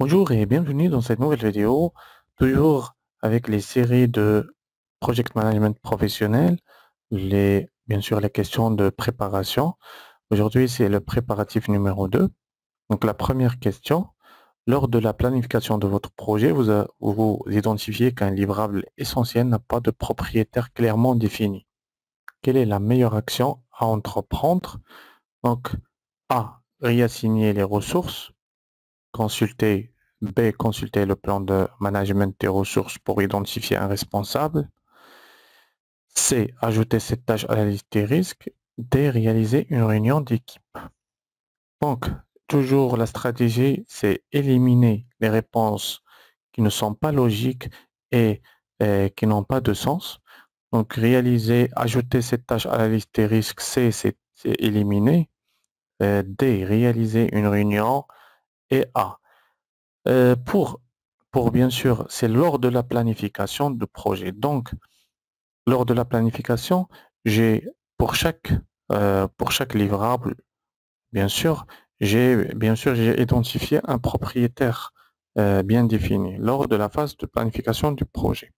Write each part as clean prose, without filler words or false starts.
Bonjour et bienvenue dans cette nouvelle vidéo, toujours avec les séries de Project Management professionnel, bien sûr les questions de préparation. Aujourd'hui, c'est le préparatif numéro 2. Donc la première question, lors de la planification de votre projet, vous identifiez qu'un livrable essentiel n'a pas de propriétaire clairement défini. Quelle est la meilleure action à entreprendre? Donc A, réassigner les ressources. Consulter consulter le plan de management des ressources pour identifier un responsable. C. Ajouter cette tâche à la liste des risques. D. Réaliser une réunion d'équipe. Donc, toujours la stratégie, c'est éliminer les réponses qui ne sont pas logiques et qui n'ont pas de sens. Donc, ajouter cette tâche à la liste des risques, c'est éliminer. D. Réaliser une réunion. Et A. Euh, pour, pour bien sûr, c'est lors de la planification de projet. Donc, lors de la planification, j'ai pour chaque pour chaque livrable, bien sûr, j'ai identifié un propriétaire bien défini lors de la phase de planification du projet.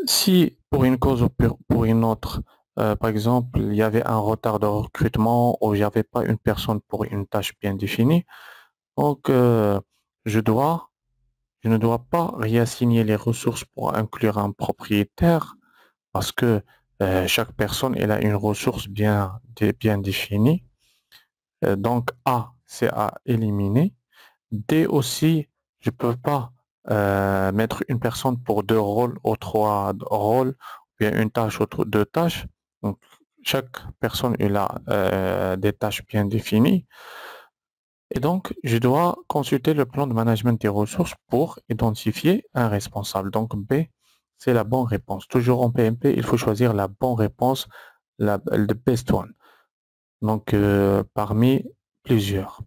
Si pour une cause ou pour une autre, par exemple, il y avait un retard de recrutement ou il n'y avait pas une personne pour une tâche bien définie, donc je dois Je ne dois pas réassigner les ressources pour inclure un propriétaire parce que chaque personne elle a une ressource bien définie. Donc A, c'est à éliminer. D aussi, je ne peux pas mettre une personne pour deux rôles ou trois rôles, ou bien une tâche ou deux tâches. Donc chaque personne elle a des tâches bien définies. Et donc, je dois consulter le plan de management des ressources pour identifier un responsable. Donc, B, c'est la bonne réponse. Toujours en PMP, il faut choisir la bonne réponse, the best one. Donc, parmi plusieurs.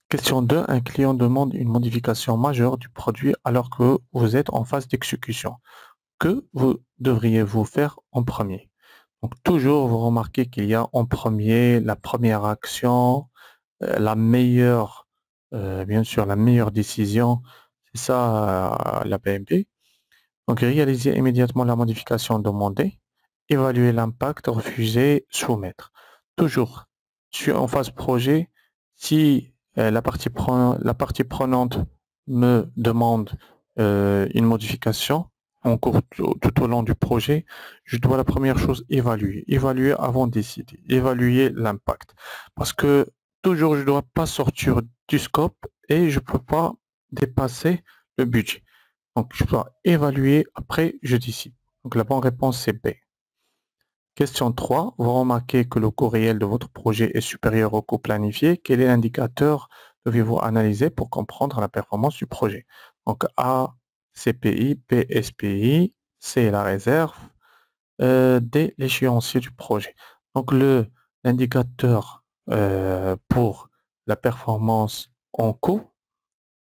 Question 2. Un client demande une modification majeure du produit alors que vous êtes en phase d'exécution. Que vous devriez-vous faire en premier? Donc, toujours, vous remarquez qu'il y a en premier la première action, la meilleure, bien sûr, la meilleure décision, c'est ça la PMP. Donc, réaliser immédiatement la modification demandée, évaluer l'impact, refuser, soumettre. Toujours, en phase projet, si la partie prenante me demande une modification en cours tout au long du projet, je dois la première chose évaluer avant de décider, évaluer l'impact. Parce que toujours, je ne dois pas sortir du scope et je ne peux pas dépasser le budget. Donc, je dois évaluer, après, je décide. Donc, la bonne réponse, c'est B. Question 3. Vous remarquez que le coût réel de votre projet est supérieur au coût planifié. Quel est l'indicateur devez-vous analyser pour comprendre la performance du projet? Donc, A, CPI, B, SPI, C, la réserve, D, l'échéancier du projet. Donc, l'indicateur pour la performance en coût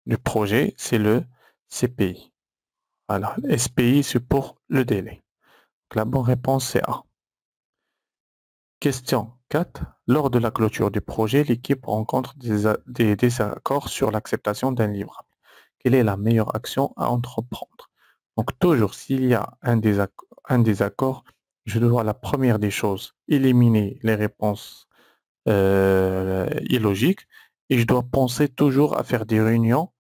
du projet, c'est le CPI. Voilà, SPI, c'est pour le délai. Donc, la bonne réponse, c'est A. Question 4. Lors de la clôture du projet, l'équipe rencontre des désaccords sur l'acceptation d'un livrable. Quelle est la meilleure action à entreprendre? Donc, toujours, s'il y a un désaccord, je dois, la première des choses, éliminer les réponses illogiques et je dois penser toujours à faire des réunions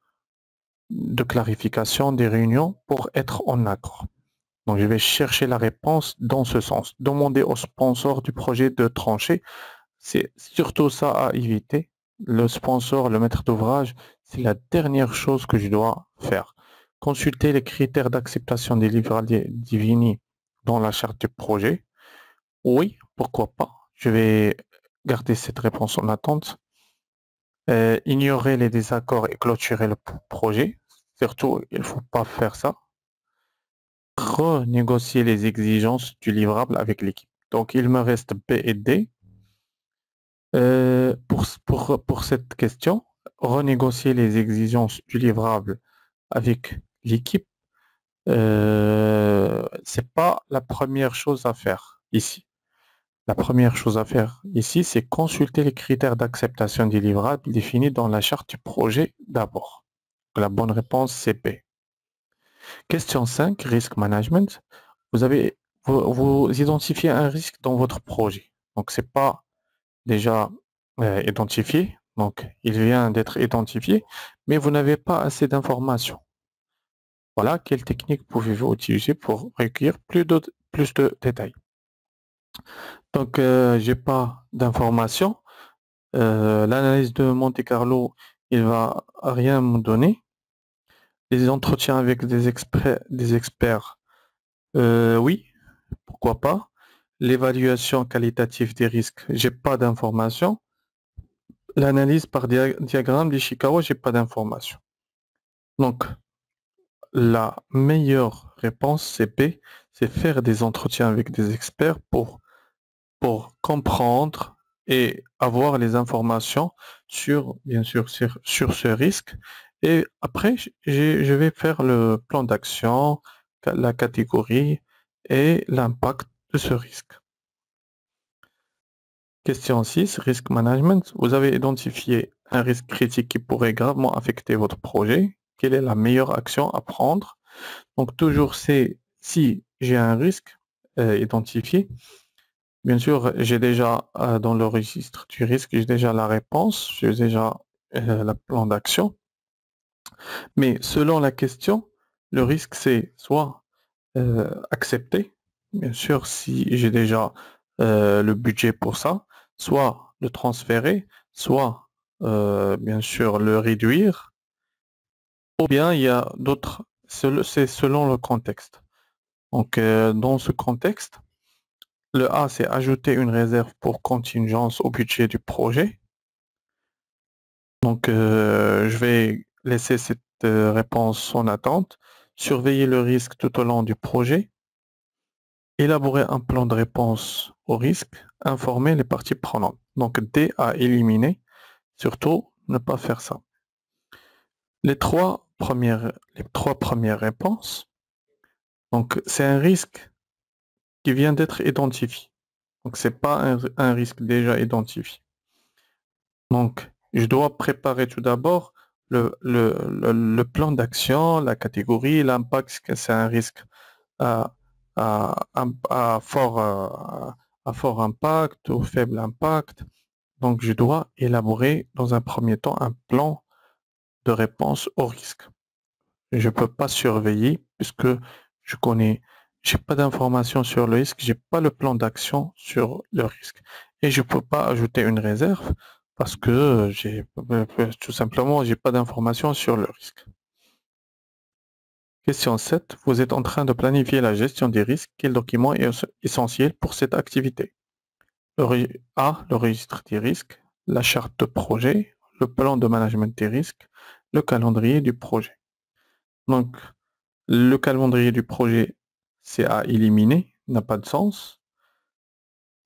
de clarification, des réunions pour être en accord. Donc, je vais chercher la réponse dans ce sens. Demander au sponsor du projet de trancher, c'est surtout ça à éviter. Le sponsor, le maître d'ouvrage, c'est la dernière chose que je dois faire. Consulter les critères d'acceptation des livrables divini dans la charte du projet. Oui, pourquoi pas. Je vais garder cette réponse en attente. Ignorer les désaccords et clôturer le projet. Surtout, il ne faut pas faire ça. Renégocier les exigences du livrable avec l'équipe. Donc, il me reste B et D. Pour cette question, renégocier les exigences du livrable avec l'équipe, c'est pas la première chose à faire ici. La première chose à faire ici, c'est consulter les critères d'acceptation des livrables définis dans la charte du projet d'abord. La bonne réponse, c'est B. Question 5, Risk Management. Vous avez, vous identifiez un risque dans votre projet. Donc, c'est pas déjà identifié. Donc, il vient d'être identifié, mais vous n'avez pas assez d'informations. Voilà, quelle technique pouvez-vous utiliser pour recueillir plus de détails? Donc, j'ai pas d'informations. L'analyse de Monte Carlo, il va rien me donner. Les entretiens avec des experts, oui, pourquoi pas. L'évaluation qualitative des risques, j'ai pas d'informations. L'analyse par diagramme d'Ishikawa, j'ai pas d'informations. Donc, la meilleure réponse, c'est B, c'est faire des entretiens avec des experts pour comprendre et avoir les informations sur, bien sûr, sur ce risque. Et après, je vais faire le plan d'action, la catégorie et l'impact de ce risque. Question 6, risque management. Vous avez identifié un risque critique qui pourrait gravement affecter votre projet. Quelle est la meilleure action à prendre? Donc toujours c'est si j'ai un risque identifié. Bien sûr, j'ai déjà dans le registre du risque, j'ai déjà la réponse, j'ai déjà le plan d'action. Mais selon la question, le risque c'est soit accepter, bien sûr, si j'ai déjà le budget pour ça, soit le transférer, soit bien sûr le réduire, ou bien il y a d'autres, c'est selon le contexte. Donc dans ce contexte, le A c'est ajouter une réserve pour contingence au budget du projet. Donc je vais laisser cette réponse en attente, surveiller le risque tout au long du projet. Élaborer un plan de réponse au risque, informer les parties prenantes. Donc D à éliminer, surtout ne pas faire ça. Les trois premières réponses, donc c'est un risque qui vient d'être identifié. Donc c'est pas un risque déjà identifié. Donc je dois préparer tout d'abord le plan d'action, la catégorie, l'impact, que c'est un risque à, à fort impact ou faible impact. Donc, je dois élaborer dans un premier temps un plan de réponse au risque. Je ne peux pas surveiller puisque je connais, j'ai pas d'informations sur le risque, j'ai pas le plan d'action sur le risque. Et je ne peux pas ajouter une réserve parce que tout simplement, j'ai pas d'informations sur le risque. Question 7. Vous êtes en train de planifier la gestion des risques. Quel document est essentiel pour cette activité? A. Le registre des risques, la charte de projet, le plan de management des risques, le calendrier du projet. Donc, le calendrier du projet, c'est à éliminer, n'a pas de sens.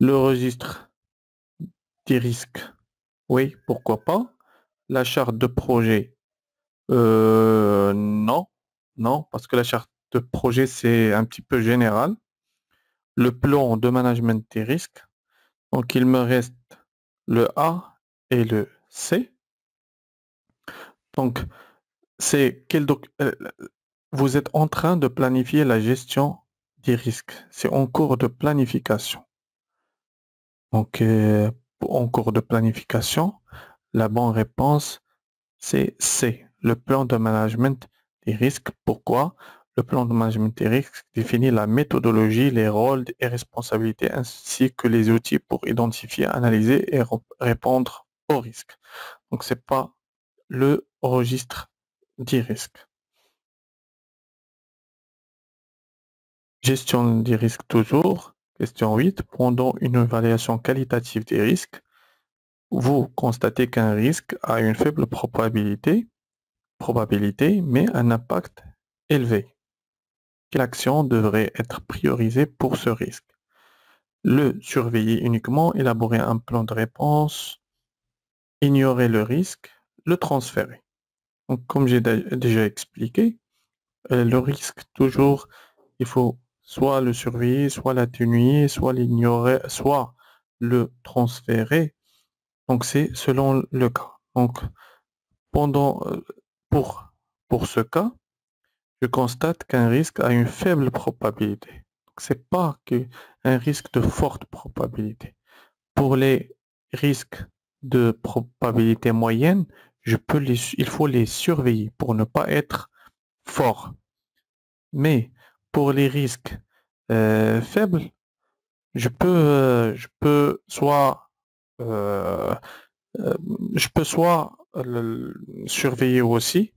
Le registre des risques, oui, pourquoi pas. La charte de projet, non, non, parce que la charte de projet, c'est un petit peu général. Le plan de management des risques. Donc, il me reste le A et le C. Donc, c'est vous êtes en train de planifier la gestion des risques. C'est en cours de planification. Donc, en cours de planification, la bonne réponse, c'est C, le plan de management des risques. Pourquoi? Le plan de management des risques définit la méthodologie, les rôles et responsabilités ainsi que les outils pour identifier, analyser et répondre aux risques. Donc, c'est pas le registre des risques. Gestion des risques toujours. Question 8. Pendant une évaluation qualitative des risques, vous constatez qu'un risque a une faible probabilité, mais un impact élevé. Quelle action devrait être priorisée pour ce risque? Le surveiller uniquement, élaborer un plan de réponse, ignorer le risque, le transférer. Donc, comme j'ai déjà expliqué, le risque, toujours, il faut soit le surveiller, soit l'atténuer, soit l'ignorer, soit le transférer. Donc, c'est selon le cas. Donc, pendant, pour, pour ce cas, je constate qu'un risque a une faible probabilité. Donc, c'est pas un risque de forte probabilité. Pour les risques de probabilité moyenne, il faut les surveiller pour ne pas être fort. Mais pour les risques faibles, je peux soit, euh, euh, surveiller aussi,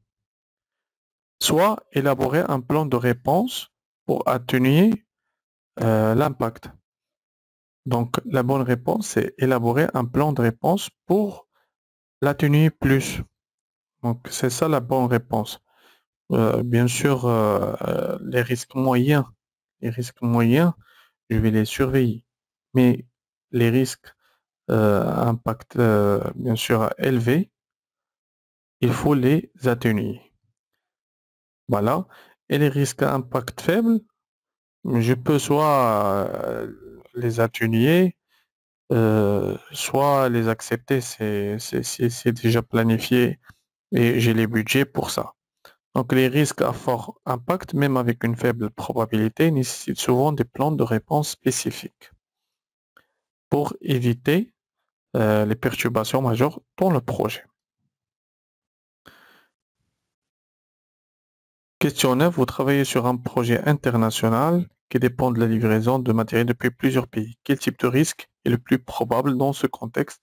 soit élaborer un plan de réponse pour atténuer l'impact. Donc, la bonne réponse, c'est élaborer un plan de réponse pour l'atténuer plus. Donc, c'est ça la bonne réponse. Bien sûr, les risques moyens, je vais les surveiller. Mais les risques impact, bien sûr, élevés, il faut les atténuer. Voilà. Et les risques à impact faible, je peux soit les atténuer, soit les accepter, c'est déjà planifié et j'ai les budgets pour ça. Donc les risques à fort impact, même avec une faible probabilité, nécessitent souvent des plans de réponse spécifiques pour éviter les perturbations majeures dans le projet. Question 9. Vous travaillez sur un projet international qui dépend de la livraison de matériel depuis plusieurs pays. Quel type de risque est le plus probable dans ce contexte?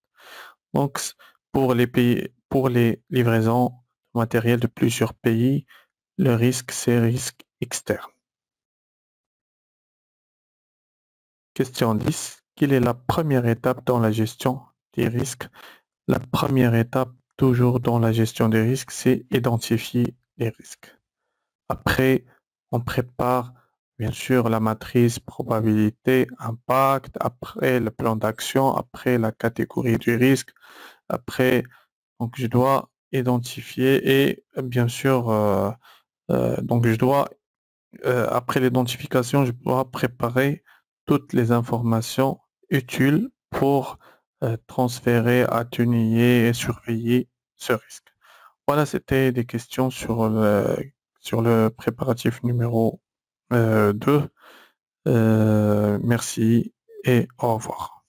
Donc, pour les pays, pour les livraisons de matériel de plusieurs pays, le risque, c'est risque externe. Question 10. Quelle est la première étape dans la gestion des risques? La première étape, toujours dans la gestion des risques, c'est identifier les risques. Après, on prépare bien sûr la matrice probabilité, impact, après le plan d'action, après la catégorie du risque, après, donc je dois identifier et bien sûr, donc je dois, après l'identification, je dois préparer toutes les informations utiles pour transférer, atténuer et surveiller ce risque. Voilà, c'était des questions sur le préparatif numéro 2. Merci et au revoir.